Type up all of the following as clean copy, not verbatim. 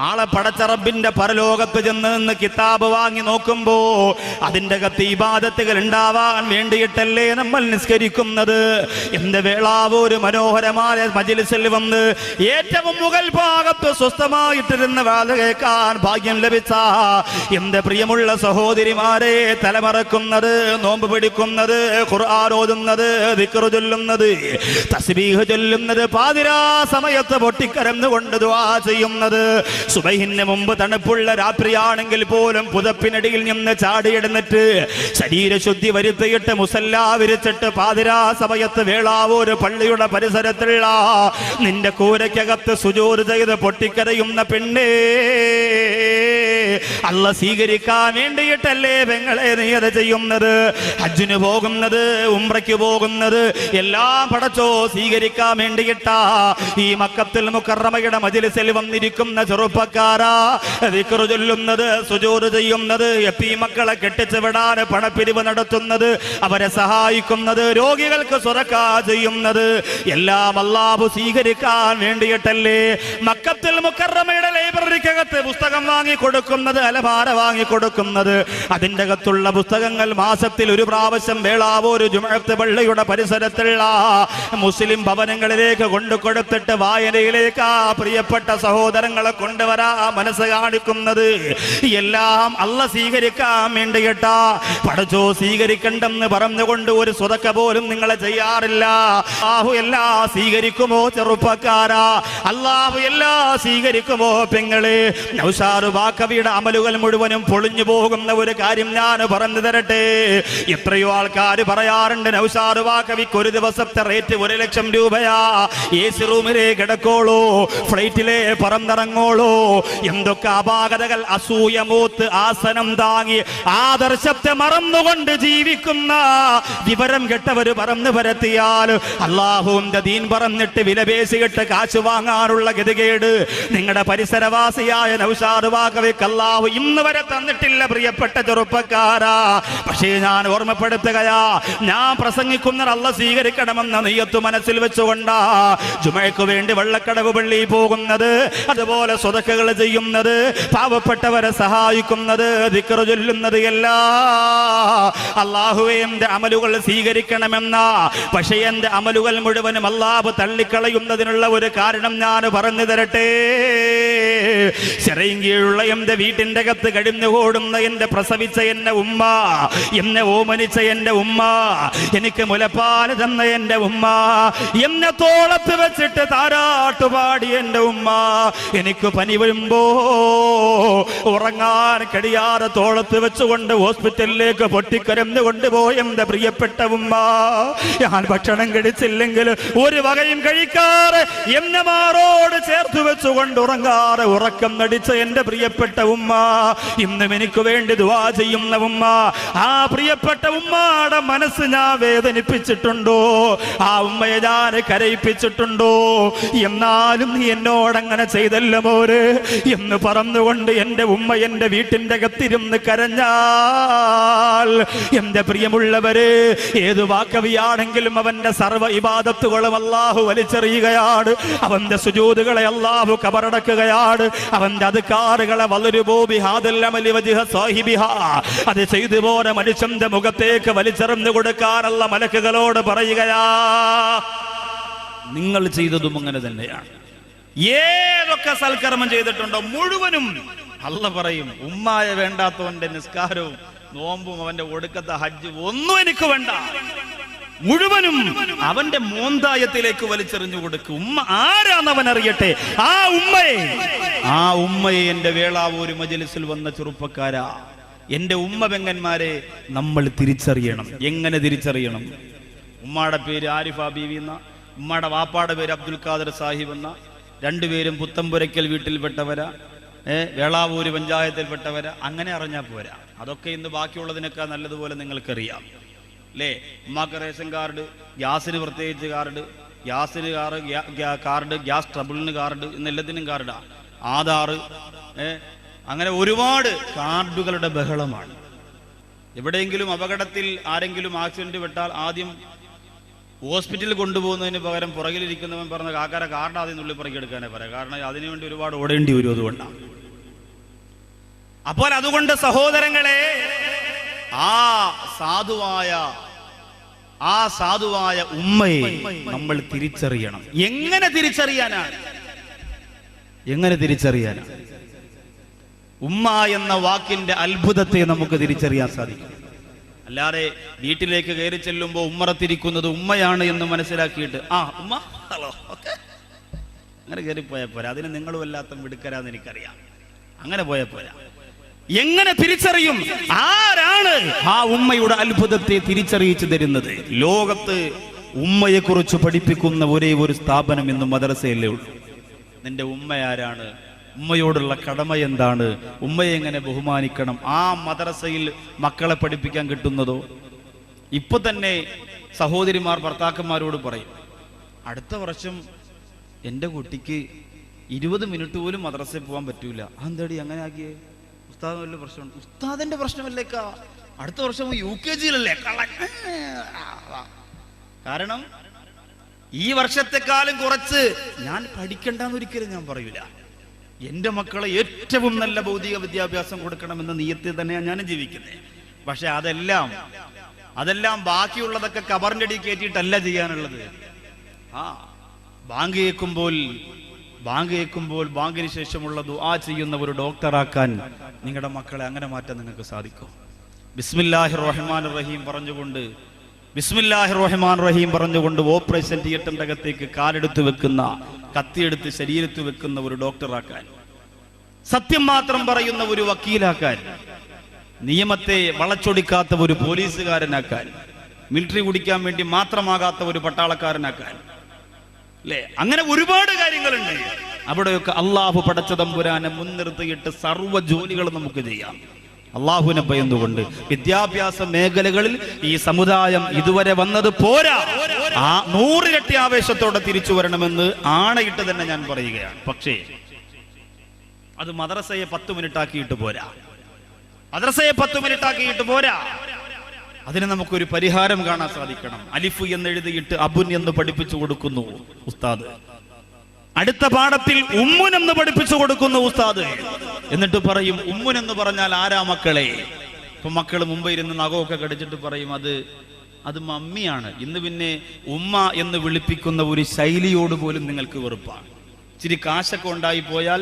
ആളെ പടച്ച റബ്ബിന്റെ പരലോകത്ത് ചെന്ന് നിന്ന് കിതാബ് വാങ്ങി നോക്കുമ്പോ അതിന്റെ അകത്ത് ഇബാദത്തുകൾ ഉണ്ടാവാൻ വേണ്ടിയിട്ടല്ലേ നമ്മൾ നിസ്കരിക്കുന്നത്. എന്റെ വേളാവ് ഒരു മനോഹരമായ മജ്‌ലിസിൽ വന്ന് ഏറ്റവും മുകൾ ഭാഗത്ത് സ്വസ്ഥമായിട്ടിരുന്ന വാദ കേൾക്കാൻ ഭാഗ്യം ലഭിച്ച എന്റെ പ്രിയമുള്ള സഹോദരിമാരെ, തലമറക്കുന്നത്, നോമ്പ് പിടിക്കുന്നത്, ഖുർആൻ ഓതുന്നത്, ദിക്ർ ചൊല്ലുന്നത്, തസ്ബീഹ് ചൊല്ലുന്നത്, പാതിരാ സമയത്ത് പൊട്ടിക്കരന്നുകൊണ്ട് ദുആ ചെയ്യുന്നത്, സുബഹിന് മുമ്പ് തണുപ്പുള്ള രാത്രിയാണെങ്കിൽ പോലും പുതപ്പിനടിയിൽ നിന്ന് ചാടിയെടുന്നിട്ട് ശരീരശുദ്ധി വരുത്തിയിട്ട് മുസല്ല വിരിച്ചിട്ട് പാതിരാ സമയത്ത് വേളാവൂർ പള്ളിയുടെ പരിസരത്തുള്ള നിന്റെ കൂരയ്ക്കകത്ത് സുജൂദ് ചെയ്ത് പൊട്ടിക്കരയുന്ന പെണ്ണേ, അല്ലാഹ് സ്വീകരിക്കാൻ വേണ്ടിയിട്ടല്ലേ പെങ്ങളെ നീ അത് ചെയ്യുന്നത്? ഹജ്ജിന് പോകുന്നത്, ഉംറയ്ക്ക് പോകുന്നത് എല്ലാം പടച്ചോ സ്വീകരിക്കാൻ വേണ്ടിയിട്ടാ. ഈ മക്കത്തുൽ മുക്കറമയുടെ മജ്‌ലിസിൽ വന്നിരിക്കുന്ന ചെറുപ്പക്കാരാ, ദിക്ർ ചൊല്ലുന്നത്, സുജൂദ് ചെയ്യുന്നത്, മക്കളെ കെട്ടിച്ചു വിടാൻ പണപ്പിരിവ് നടത്തുന്നത്, അവരെ സഹായിക്കുന്നത്, രോഗികൾക്ക് സ്വതക്ക ചെയ്യുന്നത് എല്ലാം അല്ലാഹു സ്വീകരിക്കാൻ വേണ്ടിയിട്ടല്ലേ. മക്കത്തുൽ മുക്കറമയുടെ ലൈബ്രറിക്കകത്ത് പുസ്തകം വാങ്ങി കൊടുക്കുന്നത്, അലമാര വാങ്ങി കൊടുക്കുന്നത്, അതിൻ്റെ അകത്തുള്ള പുസ്തകങ്ങൾ മാസത്തിൽ ഒരു പ്രാവശ്യം വേളാവൂർ ജുമുഅത്ത് പള്ളിയുടെ പരിസരത്തുള്ള മുസ്ലിം ഭവനങ്ങളിലേക്ക് കൊണ്ടുകൊടുത്തിട്ട് വായനയിലേക്ക് ആ പ്രിയപ്പെട്ട സഹോദരങ്ങളെ കൊണ്ടുവരാ മനസ്സ് കാണിക്കുന്നത് എല്ലാം അല്ലാഹ് സ്വീകരിക്കാൻ വേണ്ടിയിട്ടാ. പടച്ചോ സ്വീകരിക്കണ്ടെന്ന് പറഞ്ഞുകൊണ്ട് ഒരു സ്വതക്ക പോലും നിങ്ങളെ ചെയ്യാറില്ല. അല്ലാഹു എല്ലാം സ്വീകരിക്കുമോ ചെറുപ്പക്കാരാ? അല്ലാഹു എല്ലാം സ്വീകരിക്കുമോ പെങ്ങളെ? നൗഷാദ് ബാക്കവിയുടെ അമലുകൾ മുഴുവനും പൊളിഞ്ഞു പോകുന്ന ഒരു കാര്യം ഞാൻ പറഞ്ഞു തരട്ടെ. എത്രയോ ആൾക്കാർ പറയാറുണ്ട് നൗഷാദ് ബാക്കവിക്ക് ഒരു ദിവസത്തെ റേറ്റ് 1 ലക്ഷം രൂപയാ, AC റൂമിലേ കിടക്കോളൂ, ഫ്ലൈറ്റിലെ പറന്നിറങ്ങോളൂ, എന്തൊക്കെ അപാകതകൾ, അസൂയ മൂത്ത് ആസനം താങ്ങി ആദർശത്തെ മറന്നുകൊണ്ട് ജീവിക്കുന്ന വിവരം കെട്ടവര് പറന്നു പരത്തിയാൽ അല്ലാഹുവിന്റെ ദീൻ പറഞ്ഞിട്ട് വിലപേശിയിട്ട് കാശ് വാങ്ങാനുള്ള ഗതികേട് നിങ്ങളുടെ പരിസരവാസിയായ നൗഷാദ് ബാക്കവിക്ക് അല്ലാഹു ഇന്ന് വരെ തന്നിട്ടില്ല പ്രിയപ്പെട്ട ചെറുപ്പക്കാരാ. പക്ഷേ ഞാൻ ഓർമ്മപ്പെടുത്തുകയാ, ഞാൻ പ്രസംഗിക്കുന്നത് അല്ലാഹ് സ്വീകരിക്കണമെന്ന നിയ്യത്ത് മനസ്സിൽ വെച്ചുകൊണ്ടാ ജുമഅക്ക് വേണ്ടി വെള്ളക്കടവ് പള്ളി പോകുന്നത്, അതുപോലെ സ്വതക്കകൾ ചെയ്യുന്നത്, പാവപ്പെട്ടവരെ സഹായിക്കുന്നത്, ദിക്ർ ചൊല്ലുന്നത് എല്ലാം അല്ലാഹുവേ എന്റെ അമലുകൾ സ്വീകരിക്കണമെന്ന. പക്ഷേ എന്റെ അമലുകൾ മുഴുവനും അല്ലാഹു തള്ളിക്കളയുന്നതിനുള്ള ഒരു കാരണം ഞാൻ പറഞ്ഞു തരട്ടെ. ചെറിയങ്കീഴുള്ള എന്റെ വീട്ടിന്റെ അകത്ത് കഴിഞ്ഞുകൂടുന്ന എന്റെ പ്രസവിച്ച എന്റെ ഉമ്മ, എന്നെ ഓമനിച്ച എന്റെ ഉമ്മ, എനിക്ക് മുലപ്പാൽ തന്ന എന്റെ ഉമ്മ, എന്നെ തോളത്ത് വെച്ചിട്ട് താരാട്ടുപാടി എന്റെ ഉമ്മ, എനിക്ക് പനി വരുമ്പോ ഉറങ്ങാൻ കഴിയാതെ തോളത്ത് വെച്ചുകൊണ്ട് ഹോസ്പിറ്റലിലേക്ക് പൊട്ടിക്കരന്ന് കൊണ്ടുപോയി എന്റെ പ്രിയപ്പെട്ട ഉമ്മ, ഞാൻ ഭക്ഷണം കഴിച്ചില്ലെങ്കിൽ ഒരു വകയും കഴിക്കാറ് എന്നെ മാറോട് ചേർത്ത് വെച്ചുകൊണ്ട് ഉറങ്ങാറ് ഉറക്കം നടിച്ച എന്റെ പ്രിയപ്പെട്ട ഉമ്മ, ഇന്നും എനിക്ക് വേണ്ടി ദുആ ചെയ്യുന്ന ഉമ്മ. ആ പ്രിയപ്പെട്ട ഉമ്മയുടെ മനസ്സ് ഞാൻ വേദനിപ്പിച്ചിട്ടുണ്ടോ? ആ ഉമ്മയെ ഞാൻ കരയിപ്പിച്ചിട്ടുണ്ടോ? എന്നാലും നീ എന്നോടങ്ങനെ ചെയ്തല്ലോ മോര് എന്ന് പറഞ്ഞുകൊണ്ട് എന്റെ ഉമ്മ എന്റെ വീട്ടിന്റെ അകത്തിരുന്ന് കരഞ്ഞാൽ, എന്റെ പ്രിയമുള്ളവര്, ഏത് വാക്കവിയാണെങ്കിലും അവന്റെ സർവ്വ ഇബാദത്തുകളും അല്ലാഹു വലിച്ചെറിയുകയാണ്, അവന്റെ സുജൂദുകളെ അല്ലാഹു കബറടക്കുകയാണ്, അവന്റെ അദ്കാറുകളെ അത് ചെയ്തു പോലെ മനുഷ്യന്റെ മുഖത്തേക്ക് വലിച്ചെറിഞ്ഞു കൊടുക്കാനുള്ള മലക്കുകളോട് പറയുകയാ. നിങ്ങൾ ചെയ്തതും അങ്ങനെ തന്നെയാണ്. ഏതൊക്കെ സൽക്കർമ്മം ചെയ്തിട്ടുണ്ടോ മുഴുവനും അല്ലാഹ് പറയും, ഉമ്മായ വേണ്ടാത്തവന്റെ നിസ്കാരവും നോമ്പും അവന്റെ ഒടുക്കത്തെ ഹജ്ജ് ഒന്നും എനിക്ക് വേണ്ട, മുഴുവനും അവന്റെ മോന്തായത്തിലേക്ക് വലിച്ചെറിഞ്ഞു കൊടുക്കും. ഉമ്മ ആരാന്നവൻ അറിയട്ടെ. ആ ഉമ്മയെ എന്റെ വേളാവൂർ മജ്‌ലിസിൽ വന്ന ചെറുപ്പക്കാരാ, എന്റെ ഉമ്മ പെങ്ങന്മാരെ നമ്മൾ തിരിച്ചറിയണം. എങ്ങനെ തിരിച്ചറിയണം? ഉമ്മയുടെ പേര് ആരിഫ ബീവി എന്ന, ഉമ്മയുടെ വാപ്പാടെ പേര് അബ്ദുൽ ഖാദർ സാഹിബ് എന്ന, രണ്ടുപേരും പുത്തമ്പുരയ്ക്കൽ വീട്ടിൽപ്പെട്ടവരാ, വേളാവൂര് പഞ്ചായത്തിൽപ്പെട്ടവരാ. അങ്ങനെ അറിഞ്ഞാൽ പോരാ, അതൊക്കെ ഇന്ന് ബാക്കിയുള്ളതിനൊക്കെ നല്ലതുപോലെ നിങ്ങൾക്കറിയാം അല്ലേ. ഉമ്മാക്ക് റേഷൻ കാർഡ്, ഗ്യാസിന് പ്രത്യേകിച്ച് കാർഡ്, ഗ്യാസിന് കാർഡ്, ഗ്യാസ് ട്രബിളിന് കാർഡ്, എന്നെല്ലാത്തിനും കാർഡാ, ആധാർ, അങ്ങനെ ഒരുപാട് കാർഡുകളുടെ ബഹളമാണ്. എവിടെയെങ്കിലും അപകടത്തിൽ ആരെങ്കിലും ആക്സിഡന്റ് പെട്ടാൽ ആദ്യം ഹോസ്പിറ്റലിൽ കൊണ്ടുപോകുന്നതിന് പകരം പുറകിലിരിക്കുന്നവൻ പറഞ്ഞ കാക്കാരെ കാറിൻ്റെ ആദ്യം നുള്ളി പറക്കിയെടുക്കാനേ പറയാം. കാരണം അതിനുവേണ്ടി ഒരുപാട് ഓടേണ്ടി വരും. അതുകൊണ്ടാണ്. അപ്പോൾ അതുകൊണ്ട് സഹോദരങ്ങളെ, ആ സാധുവായ ഉമ്മയെ നമ്മൾ തിരിച്ചറിയണം. എങ്ങനെ തിരിച്ചറിയാനാണ്? ഉമ്മ എന്ന വാക്കിന്റെ അത്ഭുതത്തെ നമുക്ക് തിരിച്ചറിയാൻ സാധിക്കും. അല്ലാതെ വീട്ടിലേക്ക് കയറി ചെല്ലുമ്പോൾ ഉമ്മറത്തിരിക്കുന്നത് ഉമ്മയാണ് എന്ന് മനസ്സിലാക്കിയിട്ട് ഉമ്മ ഹലോ ഓക്കെ അങ്ങനെ കയറിപ്പോയാൽ പോരാ. അതിന് നിങ്ങളും വല്ലാത്ത മിടുക്കരാന്ന് എനിക്കറിയാം. അങ്ങനെ പോയാൽ പോരാ. എങ്ങനെ തിരിച്ചറിയും? ആരാണ് ആ ഉമ്മയുടെ അത്ഭുതത്തെ തിരിച്ചറിയിച്ചു തരുന്നത്? ലോകത്ത് ഉമ്മയെ കുറിച്ച് പഠിപ്പിക്കുന്ന ഒരേ ഒരു സ്ഥാപനം ഇന്ന് മദ്രസയല്ലേ ഉള്ളൂ. നിന്റെ ഉമ്മ ആരാണ്? ഉമ്മയോടുള്ള കടമ എന്താണ്? ഉമ്മയെ എങ്ങനെ ബഹുമാനിക്കണം? ആ മദ്രസയിൽ മക്കളെ പഠിപ്പിക്കാൻ കിട്ടുന്നതോ? ഇപ്പൊ തന്നെ സഹോദരിമാർ ഭർത്താക്കന്മാരോട് പറയും, അടുത്ത വർഷം എൻ്റെ കുട്ടിക്ക് 20 മിനിറ്റ് പോലും മദ്രസയിൽ പോകാൻ പറ്റൂല. അതെന്താടി അങ്ങനെ ആക്കിയേ? ഉസ്താദ് വല്ല പ്രശ്നമുണ്ട്? ഉസ്താദിന്റെ പ്രശ്നമല്ലേക്കാ, അടുത്ത വർഷം UKG-യിലല്ലേ. കാരണം ഈ വർഷത്തെക്കാളും കുറച്ച് ഞാൻ പഠിക്കണ്ടെന്ന് ഒരിക്കലും ഞാൻ പറയൂല. എൻ്റെ മക്കളെ ഏറ്റവും നല്ല ഭൗതിക വിദ്യാഭ്യാസം കൊടുക്കണമെന്ന നിയത്തിൽ തന്നെയാണ് ഞാൻ ജീവിക്കുന്നത്. പക്ഷെ അതെല്ലാം ബാക്കിയുള്ളതൊക്കെ കബറിന്റെ അടി കയറ്റിയിട്ടല്ല ചെയ്യാനുള്ളത്. ബാങ്ക് കേൾക്കുമ്പോൾ ബാങ്കിന് ശേഷമുള്ള ദുആ ചെയ്യുന്ന ഒരു ഡോക്ടറാക്കാൻ നിങ്ങളുടെ മക്കളെ അങ്ങനെ മാറ്റാൻ നിങ്ങൾക്ക് സാധിക്കും. ബിസ്മില്ലാഹിർ റഹ്മാനിർ റഹീം പറഞ്ഞുകൊണ്ട് ഓപ്പറേഷൻ തിയേറ്ററിന്റെ അകത്തേക്ക് കാലെടുത്ത് വെക്കുന്ന, കത്തിയെടുത്ത് ശരീരത്ത് വെക്കുന്ന ഒരു ഡോക്ടറാക്കാൻ, സത്യം മാത്രം പറയുന്ന ഒരു വക്കീലാക്കാൻ, നിയമത്തെ വളച്ചൊടിക്കാത്ത ഒരു പോലീസുകാരനാക്കാൻ, മിലിറ്ററി കുടിക്കാൻ വേണ്ടി മാത്രമാകാത്ത ഒരു പട്ടാളക്കാരനാക്കാൻ, അല്ലേ? അങ്ങനെ ഒരുപാട് കാര്യങ്ങളുണ്ട്. അവിടെയൊക്കെ അള്ളാഹു പടച്ച തമ്പുരാനെ മുൻനിർത്തിയിട്ട് സർവ്വ ജോലികൾ നമുക്ക് ചെയ്യാം. അള്ളാഹുവിനെ ഭയന്നുകൊണ്ട് വിദ്യാഭ്യാസ മേഖലകളിൽ ഈ സമുദായം ഇതുവരെ വന്നത് പോരാ. 100 ഇരട്ടി ആവേശത്തോടെ തിരിച്ചു വരണമെന്ന് ആണയിട്ട് തന്നെ ഞാൻ പറയുകയാണ്. പക്ഷേ അത് മദ്രസയെ 10 മിനിറ്റ് ആക്കിയിട്ട് പോരാ. അതിന് നമുക്കൊരു പരിഹാരം കാണാൻ സാധിക്കണം. അലിഫ് എന്ന് എഴുതിയിട്ട് അബുൻ എന്ന് പഠിപ്പിച്ചു കൊടുക്കുന്നു ഉസ്താദ്. അടുത്ത പാഠത്തിൽ ഉമ്മുൻ എന്ന് പഠിപ്പിച്ചു കൊടുക്കുന്നു ഉസ്താദ്. എന്നിട്ട് പറയും, ഉമ്മുൻ എന്ന് പറഞ്ഞാൽ ആരാ മക്കളെ? ഇപ്പൊ മക്കൾ മുമ്പ് ഇരുന്ന് നഖമൊക്കെ കടിച്ചിട്ട് പറയും അത് മമ്മിയാണ്. ഇന്ന് പിന്നെ ഉമ്മ എന്ന് വിളിപ്പിക്കുന്ന ഒരു ശൈലിയോട് പോലും നിങ്ങൾക്ക് വെറുപ്പാണ്. ഇച്ചിരി കാശൊക്കെ ഉണ്ടായി പോയാൽ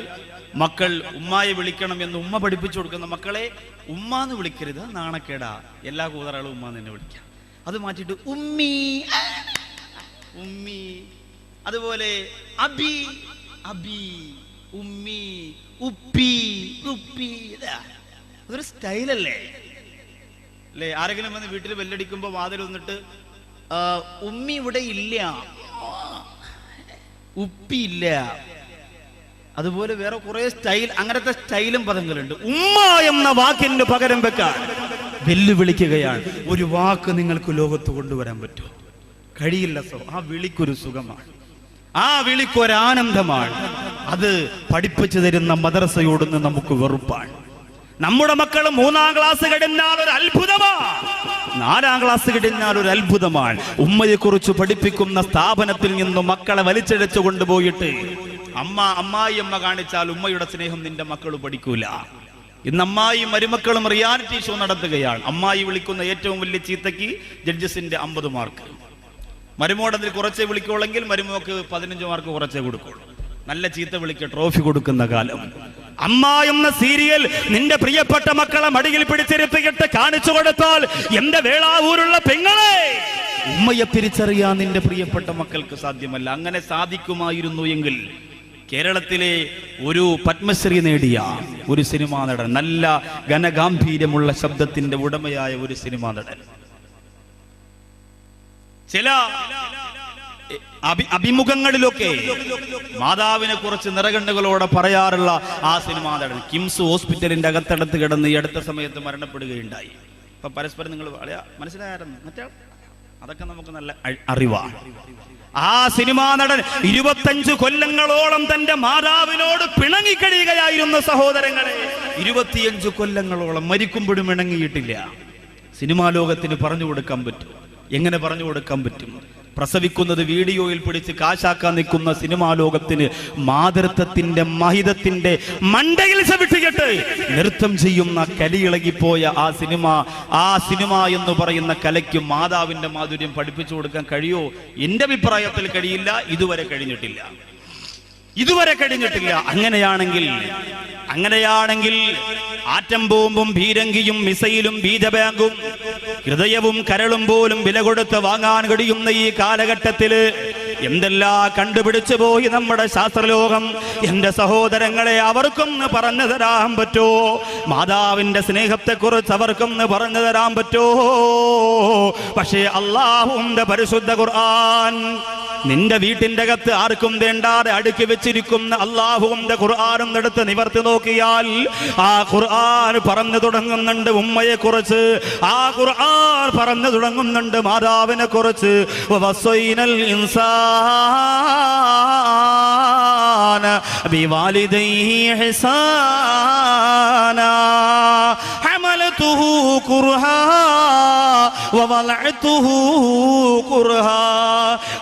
മക്കൾ ഉമ്മായെ വിളിക്കണം എന്ന് ഉമ്മ പഠിപ്പിച്ചു കൊടുക്കുന്ന മക്കളെ ഉമ്മാന്ന് വിളിക്കരുത്, നാണക്കേടാ. എല്ലാ കൂതറകളും ഉമ്മാന്ന് തന്നെ വിളിക്കാം. അത് മാറ്റിയിട്ട് ഉമ്മി, അതുപോലെ അബി, ഉമ്മി, ഉപ്പി. അതൊരു സ്റ്റൈലല്ലേ? ആരെങ്കിലും വന്ന് വീട്ടിൽ ബെല്ലടിക്കുമ്പോ വാതിൽ വന്നിട്ട് ഉമ്മി ഇവിടെ ഇല്ല, ഉപ്പി ഇല്ല, അതുപോലെ വേറെ കുറെ സ്റ്റൈൽ, അങ്ങനത്തെ സ്റ്റൈലും പദങ്ങളുണ്ട്. ഉമ്മ എന്ന വാക്കിന് പകരം വെക്കാൻ വെല്ലുവിളിക്കുകയാണ്. ഒരു വാക്ക് നിങ്ങൾക്ക് ലോകത്ത് കൊണ്ടുവരാൻ പറ്റുമോ? കഴിയില്ല. ആ വിളിക്കൊരു സുഖമാണ്, ആ വിളിക്കൊരാനന്ദമാണ്. അത് പഠിപ്പിച്ചു തരുന്ന മദ്രസയോടൊന്ന് നമുക്ക് വെറുപ്പാണ്. നമ്മുടെ മക്കൾ 3-ാം ക്ലാസ് കഴിഞ്ഞാൽ ഒരു അത്ഭുതമാണ്, 4-ാം ക്ലാസ് കഴിഞ്ഞാൽ ഒരു അത്ഭുതമാണ്. ഉമ്മയെ കുറിച്ച് പഠിപ്പിക്കുന്ന സ്ഥാപനത്തിൽ നിന്നും മക്കളെ വലിച്ചഴച്ചു കൊണ്ടുപോയിട്ട് അമ്മായിയമ്മ കാണിച്ചാൽ ഉമ്മയുടെ സ്നേഹം നിന്റെ മക്കൾ പഠിക്കൂല. ഇന്ന് അമ്മായിയും മരുമക്കളും റിയാലിറ്റി ഷോ നടത്തുകയാണ്. അമ്മായി വിളിക്കുന്ന ഏറ്റവും വലിയ ചീത്തയ്ക്ക് ജഡ്ജസിന്റെ 50 മാർക്ക്, മരുമോടതിൽ കുറച്ചേ വിളിക്കുള്ളെങ്കിൽ മരുമോക്ക് 15 മാർക്ക് കുറച്ചേ കൊടുക്കുള്ളൂ. നല്ല ചീത്ത വിളിക്ക ട്രോഫി കൊടുക്കുന്ന കാലം. അമ്മ എന്ന സീരിയൽ നിന്റെ പ്രിയപ്പെട്ട മക്കളെ മടിയിൽ പിടിച്ചിരുത്തിയിട്ട് കാണിച്ചു കൊടുത്താൽ എന്റെ വേളാവൂരുള്ള പെങ്ങളെ, ഉമ്മയെ തിരിച്ചറിയാൻ നിന്റെ പ്രിയപ്പെട്ട മക്കൾക്ക് സാധ്യമല്ല. അങ്ങനെ സാധിക്കുമായിരുന്നു എങ്കിൽ കേരളത്തിലെ ഒരു പത്മശ്രീ നേടിയ ഒരു സിനിമാ നടൻ, നല്ല ഘനഗാംഭീര്യമുള്ള ശബ്ദത്തിന്റെ ഉടമയായ ഒരു സിനിമാ നടൻ, ചില അഭിമുഖങ്ങളിലൊക്കെ മാതാവിനെ കുറിച്ച് നിറകണ്ണുകളോടെ പറയാറുള്ള ആ സിനിമാ നടൻ കിംസ് ഹോസ്പിറ്റലിന്റെ അകത്തടത്ത് കിടന്ന് ഈ അടുത്ത സമയത്ത് മരണപ്പെടുകയുണ്ടായി. അപ്പൊ പരസ്പരം നിങ്ങൾ മനസ്സിലായിരുന്നു മറ്റേ അതൊക്കെ നമുക്ക് നല്ല അറിവാണ്. ആ സിനിമാ നടൻ 25 കൊല്ലങ്ങളോളം തന്റെ മാതാവിനോട് പിണങ്ങിക്കഴിയുകയായിരുന്നു സഹോദരങ്ങളെ. 25 കൊല്ലങ്ങളോളം മരിക്കുമ്പോഴും ഇണങ്ങിയിട്ടില്ല. സിനിമാ ലോകത്തിന് പറഞ്ഞു കൊടുക്കാൻ പറ്റും. എങ്ങനെ പറഞ്ഞു കൊടുക്കാൻ പറ്റും? പ്രസവിക്കുന്നത് വീഡിയോയിൽ പിടിച്ച് കാശാക്കാൻ നിൽക്കുന്ന സിനിമാ ലോകത്തിന് മാതൃത്വത്തിന്റെ മഹിതത്തിന്റെ മണ്ടയിൽ ചവിട്ടിയിട്ട് നൃത്തം ചെയ്യുന്ന കലിയിളകിപ്പോയ ആ സിനിമ എന്ന് പറയുന്ന കലയ്ക്ക് മാതാവിന്റെ മാധുര്യം പഠിപ്പിച്ചു കൊടുക്കാൻ കഴിയോ? എന്റെ അഭിപ്രായത്തിൽ കഴിയില്ല, ഇതുവരെ കഴിഞ്ഞിട്ടില്ല. അങ്ങനെയാണെങ്കിൽ ആറ്റം ബോംബും ഭീരങ്കിയും മിസൈലും ബീജബാങ്കും ഹൃദയവും കരളും പോലും വില കൊടുത്ത് വാങ്ങാൻ കഴിയുന്ന ഈ കാലഘട്ടത്തില് എന്തെല്ലാം കണ്ടുപിടിച്ചു പോയി നമ്മുടെ ശാസ്ത്രലോകം. എന്റെ സഹോദരങ്ങളെ, അവർക്കൊന്ന് പറഞ്ഞു തരാൻ പറ്റോ? മാതാവിന്റെ സ്നേഹത്തെക്കുറിച്ച് അവർക്കൊന്ന് പറഞ്ഞു തരാൻ പറ്റോ? പക്ഷേ അല്ലാഹുവിന്റെ പരിശുദ്ധ ഖുർആൻ നിന്റെ വീട്ടിന്റെ അകത്ത് ആർക്കും വേണ്ടാതെ അടുക്കി വെച്ചിരിക്കുന്ന അല്ലാഹുവിന്റെ ഖുർആനും എടുത്ത് നിവർത്തി നോക്കിയാൽ ആ ഖുർആൻ പറഞ്ഞു തുടങ്ങുന്നുണ്ട് ഉമ്മയെ കുറിച്ച്, ആ ഖുർആൻ പറഞ്ഞു തുടങ്ങുന്നുണ്ട് മാതാവിനെ കുറിച്ച്. വവസ്സൈനൽ ഇൻസാന ബിവാലിദൈഹി ഇഹ്സാനാ ഹമലതുഹു കുർഹാ വവലഅതുഹു കുർഹാ.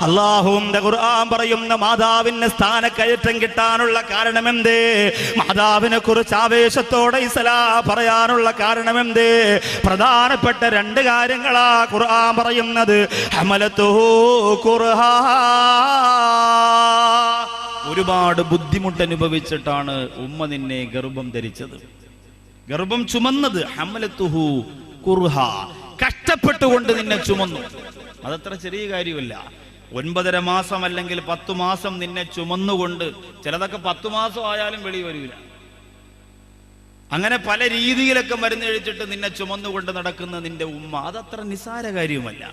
അല്ലാഹുവിന്റെ ഖുർആൻ പറയുന്ന മാതാവിന് സ്ഥാനക്കയറ്റം കിട്ടാനുള്ള കാരണമെന്ത്? മാതാവിനെ കുറിച്ച് ആവേശത്തോടെ ഇസ്ലാം പറയാനുള്ള കാരണമെന്ത്? പ്രധാനപ്പെട്ട രണ്ട് കാര്യങ്ങളാ ഖുർആൻ പറയുന്നത്. ഹമലതുഹു കുർഹാ, ഒരുപാട് ബുദ്ധിമുട്ട് അനുഭവിച്ചിട്ടാണ് ഉമ്മ നിന്നെ ഗർഭം ധരിച്ചത്, ഗർഭം ചുമന്നത്. ഹമലതുഹു കുർഹാ, കഷ്ടപ്പെട്ടുകൊണ്ട് നിന്നെ ചുമന്നു. അതത്ര ചെറിയ കാര്യമല്ല. 9.5 മാസം അല്ലെങ്കിൽ 10 മാസം നിന്നെ ചുമന്നുകൊണ്ട്, ചിലതൊക്കെ 10 മാസം ആയാലും വെളി വരില്ല. അങ്ങനെ പല രീതിയിലൊക്കെ മരുന്ന് കഴിച്ചിട്ട് നിന്നെ ചുമന്നുകൊണ്ട് നടക്കുന്ന നിന്റെ ഉമ്മ, അതത്ര നിസ്സാര കാര്യവുമല്ല.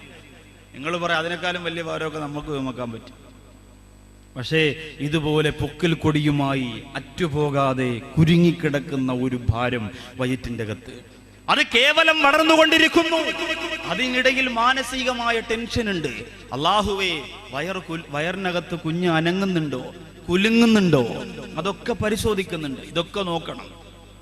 നിങ്ങൾ പറയാം അതിനേക്കാളും വലിയ ഭാരമൊക്കെ നമുക്ക് ചുമക്കാൻ പറ്റും. പക്ഷേ ഇതുപോലെ പൊക്കിൽ കൊടിയുമായി അറ്റുപോകാതെ കുരുങ്ങിക്കിടക്കുന്ന ഒരു ഭാരം വയറ്റിന്റെ അകത്ത്, അത് കേവലം വളർന്നുകൊണ്ടിരിക്കുന്നു. അതിനിടയിൽ മാനസികമായ ടെൻഷൻ ഉണ്ട്. അല്ലാഹുവേ, വയറിനകത്ത് കുഞ്ഞ് അനങ്ങുന്നുണ്ടോ, കുലുങ്ങുന്നുണ്ടോ, അതൊക്കെ പരിശോധിക്കുന്നുണ്ട്. ഇതൊക്കെ നോക്കണം,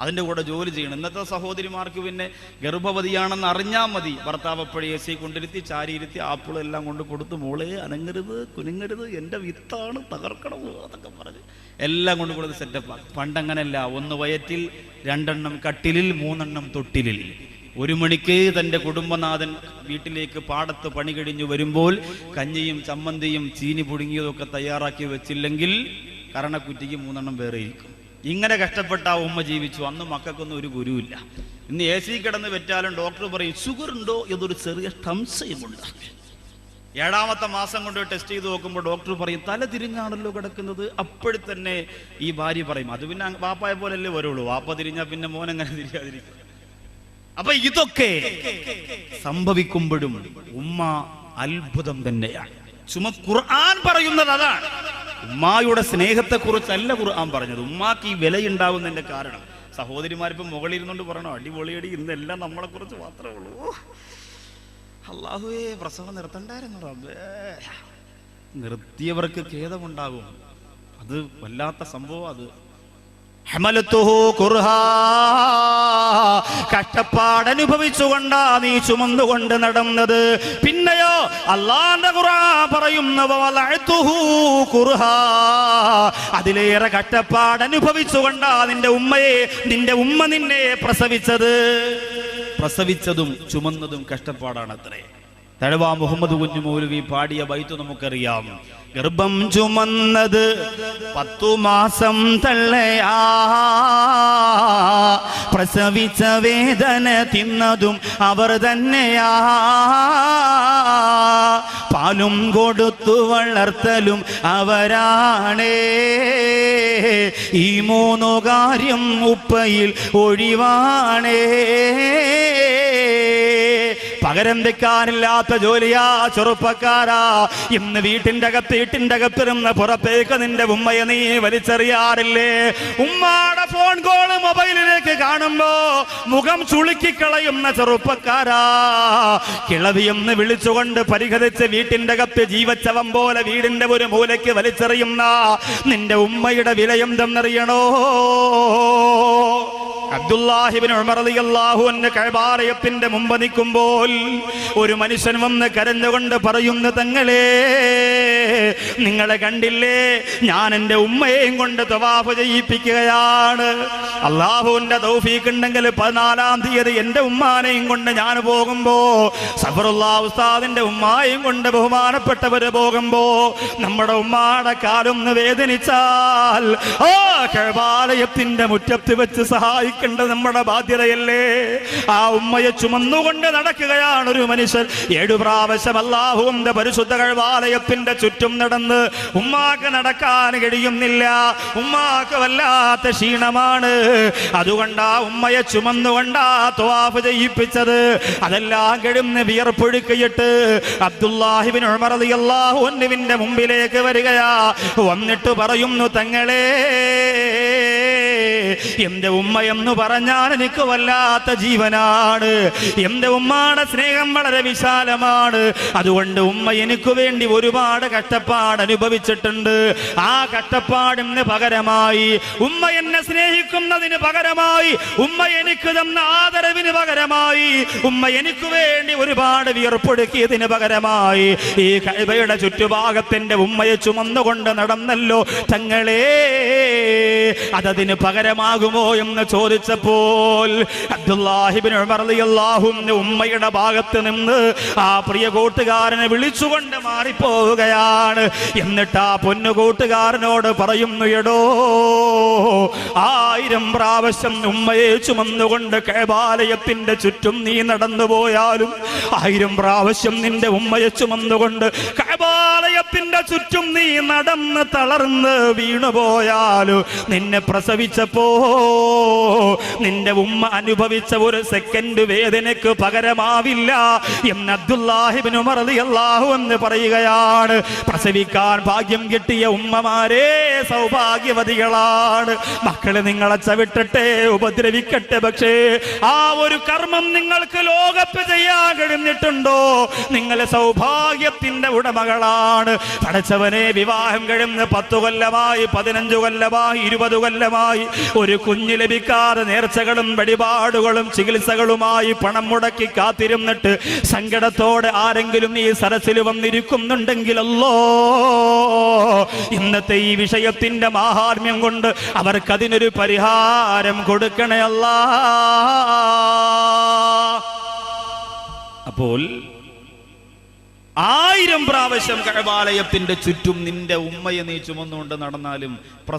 അതിന്റെ കൂടെ ജോലി ചെയ്യണം. ഇന്നത്തെ സഹോദരിമാർക്ക് പിന്നെ ഗർഭവതിയാണെന്ന് അറിഞ്ഞാൽ മതി, ഭർത്താവ് എപ്പോഴും AC കൊണ്ടിരുത്തി ചാരിയിരുത്തി ആപ്പിളും എല്ലാം കൊണ്ട് കൊടുത്ത്, മോളെ അനങ്ങരുത്, കുലുങ്ങരുത്, എൻ്റെ വിത്താണ്, തകർക്കണം അതൊക്കെ പറഞ്ഞ് എല്ലാം കൊണ്ട് കൊടുത്ത് സെറ്റപ്പാണ്. പണ്ടങ്ങനല്ല. 1 വയറ്റിൽ, 2 എണ്ണം കട്ടിലിൽ, 3 എണ്ണം തൊട്ടിലിൽ. 1 മണിക്ക് തൻ്റെ കുടുംബനാഥൻ വീട്ടിലേക്ക് പാടത്ത് പണി കഴിഞ്ഞു വരുമ്പോൾ കഞ്ഞിയും ചമ്മന്തിയും ചീനി പുഴുങ്ങിയതൊക്കെ തയ്യാറാക്കി വെച്ചില്ലെങ്കിൽ കരണക്കുറ്റിക്ക് 3 എണ്ണം വേറെ ഇരിക്കും. ഇങ്ങനെ കഷ്ടപ്പെട്ട ആ ഉമ്മ ജീവിച്ചു. അന്ന് മക്കൾക്കൊന്നും ഒരു ഗുരുവില്ല. ഇന്ന് AC കിടന്ന് വെറ്റാലും ഡോക്ടർ പറയും ഷുഗർ ഉണ്ടോ എന്നൊരു ചെറിയ സംശയമുണ്ട്. 7ാമത്തെ മാസം കൊണ്ട് ടെസ്റ്റ് ചെയ്ത് നോക്കുമ്പോൾ ഡോക്ടർ പറയും തല തിരിഞ്ഞാണല്ലോ കിടക്കുന്നത്. അപ്പോഴത്തന്നെ ഈ ഭാര്യ പറയും അത് പിന്നെ വാപ്പായ പോലല്ലേ വരുള്ളൂ, വാപ്പ തിരിഞ്ഞാൽ പിന്നെ മോൻ എങ്ങനെ തിരിയാതിരിക്കും. അപ്പൊ ഇതൊക്കെ സംഭവിക്കുമ്പോഴും ഉമ്മ അത്ഭുതം തന്നെയാണ്. ഖുർആൻ പറയുന്നത് അതാണ്. ഉമ്മായുടെ സ്നേഹത്തെ കുറിച്ചല്ല ഖുർആൻ പറഞ്ഞത്. ഉമ്മാക്ക് ഈ വിലയുണ്ടാവുന്നതിന്റെ കാരണം സഹോദരിമാരിപ്പം മുകളിലിരുന്നുകൊണ്ട് പറയണോ അടിപൊളിയടി, ഇന്നെല്ലാം നമ്മളെ കുറിച്ച് മാത്രമേ ഉള്ളൂ. അല്ലാഹുവേ, പ്രസവം നിർത്തണ്ടായിരുന്നു റബ്ബേ. നിർത്തിയവർക്ക് ഖേദമുണ്ടാകും. അത് വല്ലാത്ത സംഭവം. അത് ഹമലതുഹു കുർഹാ, കഷ്ടപ്പാടനുഭവിച്ചുകൊണ്ടാ നീ ചുമന്നുകൊണ്ട് നടന്നത്. പിന്നെയോ അല്ലാഹുവിന്റെ ഖുർആൻ പറയുന്ന വലഅതുഹു കുർഹാ, അതിലേറെ കഷ്ടപ്പാടനുഭവിച്ചുകൊണ്ടാ നിന്റെ ഉമ്മ നിന്നെ പ്രസവിച്ചതും ചുമന്നതും കഷ്ടപ്പാടാണത്രേ. തഴവ മുഹമ്മദ് കുഞ്ഞു മൗലവി പാടിയ ബൈത്ത് നമുക്കറിയാം. ഗർഭം ചുമന്നത് 10 മാസം തള്ളയാ, പ്രസവിച്ച വേദന തിന്നതും അവർ തന്നെയാ, പാലും കൊടുത്തു വളർത്തലും അവരാണേ, ഈ 3 കാര്യം ഉപ്പയിൽ ഒഴിവാണേ. പകരം വെക്കാനില്ലാത്ത ജോലിയാ ചെറുപ്പക്കാരാ. ഇന്ന് വീട്ടിന്റെ അകത്തിരുന്ന് പുറത്തേക്ക് നിന്റെ ഉമ്മയെ നീ വലിച്ചെറിയാറില്ലേ? ഉമ്മാടെ ഫോൺ കോള് മൊബൈലിലേക്ക് കാണുമ്പോ മുഖം ചുളുക്കിക്കളയുന്ന ചെറുപ്പക്കാരാ. കിളവിയെന്ന് വിളിച്ചുകൊണ്ട് പരിഹരിച്ച് വീട്ടിന്റെ അകത്ത് ജീവച്ചവം പോലെ വീടിന്റെ ഒരു മൂലയ്ക്ക് വലിച്ചെറിയുന്ന നിന്റെ ഉമ്മയുടെ വില എന്തെന്നറിയണോ? അബ്ദുല്ലാഹി ഇബ്നു ഉമർ റളിയല്ലാഹു അൻഹു കഅബാലയത്തിന്റെ മുമ്പ് നിൽക്കുമ്പോൾ ഒരു മനുഷ്യൻ വന്ന് കരഞ്ഞുകൊണ്ട് പറയുന്നു, തങ്ങളെ നിങ്ങളെ കണ്ടില്ലേ, ഞാൻ എൻ്റെ ഉമ്മയെയും കൊണ്ട് തവാഫ് ചെയ്യിപ്പിക്കുകയാണ്. അള്ളാഹുവിന്റെ തൗഫീഖ് ഉണ്ടെങ്കിൽ 14-ാം തീയതി എൻ്റെ ഉമ്മാനെയും കൊണ്ട് ഞാൻ പോകുമ്പോ, സഫറുല്ലാഹ് ഉസ്താദിന്റെ ഉമ്മായെയും കൊണ്ട് ബഹുമാനപ്പെട്ടവര് പോകുമ്പോ, നമ്മുടെ ഉമ്മാടെ കാലൊന്ന് വേദനിച്ചാൽ ആ കഅബാലയത്തിന്റെ മുറ്റത്ത് വെച്ച് സഹായിക്കേണ്ടത് നമ്മുടെ ബാധ്യതയല്ലേ? ആ ഉമ്മയെ ചുമന്നുകൊണ്ട് നടക്കുകയാണ് ഒരു മനുഷ്യൻ. 7 പ്രാവശ്യം അല്ലാഹുവിന്റെ പരിശുദ്ധ കഅബാലയത്തിന്റെ ചുറ്റും നടന്ന് ഉമ്മാക്ക് നടക്കാൻ കഴിയുന്നില്ല. ഉമ്മാക്ക് വല്ലാത്ത ക്ഷീണമാണ്. അതുകൊണ്ട് ആ ഉമ്മയെ ചുമന്നുകൊണ്ടാ തവാഫ് ചെയ്യിപ്പിച്ചത്. അതെല്ലാം കിടന്ന് വിയർപ്പൊഴുക്കിയിട്ട് അബ്ദുല്ലാഹി ഇബ്നു ഉമർ റളിയല്ലാഹു അൻഹുവിന്റെ മുമ്പിലേക്ക് വരികയാ. വന്നിട്ട് പറയുന്നു, തങ്ങളെ എന്റെ ഉമ്മ എന്ന് പറഞ്ഞാൽ എനിക്ക് വല്ലാത്ത ജീവനാണ്. എന്റെ ഉമ്മയുടെ സ്നേഹം വളരെ വിശാലമാണ്. അതുകൊണ്ട് ഉമ്മ എനിക്ക് വേണ്ടി ഒരുപാട് കഷ്ടപ്പാട് അനുഭവിച്ചിട്ടുണ്ട്. ആ കഷ്ടപ്പാടിന് പകരമായി, ഉമ്മ എന്നെ സ്നേഹിക്കുന്നതിന് പകരമായി, ഉമ്മ എനിക്ക് തന്ന ആദരവിന് പകരമായി, ഉമ്മ എനിക്ക് വേണ്ടി ഒരുപാട് വിയർപ്പൊടുക്കിയതിന് പകരമായി ഈ കഅബയുടെ ചുറ്റുഭാഗത്തിന്റെ ഉമ്മയെ ചുമന്നുകൊണ്ട് നടന്നല്ലോ തങ്ങളെ, അതതിന് പകരമാകുമോ എന്ന് ചോദിച്ചപ്പോൾ അബ്ദുല്ലാഹി ഇബ്നു ഉമർ റളിയല്ലാഹു അൻഹു ഉമ്മയുടെ ഭാഗത്ത് നിന്ന് ആ പ്രിയ കൂട്ടുകാരനെ വിളിച്ചുകൊണ്ട് മാറിപ്പോവുകയാണ്. എന്നിട്ട് ആ പൊന്നു കൂട്ടുകാരനോട് പറയുന്നു, എടോ 1000 പ്രാവശ്യം ഉമ്മയെ ചുമന്നുകൊണ്ട് കഅബാലയത്തിന്റെ ചുറ്റും നീ നടന്നുപോയാലും, 1000 പ്രാവശ്യം നിന്റെ ഉമ്മയെ ചുമന്നുകൊണ്ട് കഅബാലയത്തിന്റെ ചുറ്റും നീ നടന്ന് തളർന്ന് വീണുപോയാലും, നിന്നെ പ്രസവിച്ചപ്പോ നിന്റെ ഉമ്മ അനുഭവിച്ച ഒരു സെക്കൻഡ് വേദനയ്ക്ക് പകരമാവില്ല എന്ന് അബ്ദുല്ലാഹി ഇബ്നു ഉമർ റളിയല്ലാഹു അൻഹു പറയുകയാണ്. പ്രസവിക്കാൻ ഭാഗ്യം കിട്ടിയ ഉമ്മമാരെ സൗഭാഗ്യവതികളാണ്. മക്കളെ നിങ്ങളെ ചവിട്ടട്ടെ, ഉപദ്രവിക്കട്ടെ, പക്ഷേ ആ ഒരു കർമ്മം നിങ്ങൾക്ക് ലോകത്ത് ചെയ്യാൻ കഴിഞ്ഞിട്ടുണ്ടോ? നിങ്ങളെ സൗഭാഗ്യത്തിന്റെ ഉടമകളാണ്. പടച്ചവനെ, വിവാഹം കഴിഞ്ഞ് 10 കൊല്ലമായി, 15 കൊല്ലമായി, 20 കൊല്ലമായി ഒരു കുഞ്ഞ് ലഭിക്കാതെ നേർച്ചകളും വഴിപാടുകളും ചികിത്സകളുമായി പണം മുടക്കി കാത്തിരുന്നിട്ട് സങ്കടത്തോടെ ആരെങ്കിലും ഈ സരസിൽ വന്നിരിക്കുന്നുണ്ടെങ്കിലല്ലോ, ഇന്നത്തെ ഈ വിഷയത്തിന്റെ മാഹാത്മ്യം കൊണ്ട് അവർക്കതിനൊരു പരിഹാരം കൊടുക്കണേ അല്ലാ. അപ്പോൾ 1000 പ്രാവശ്യം കഅബാലയത്തിന്റെ ചുറ്റും നിന്റെ ഉമ്മയെ നീ ചുമന്നുകൊണ്ട് നടന്നാലും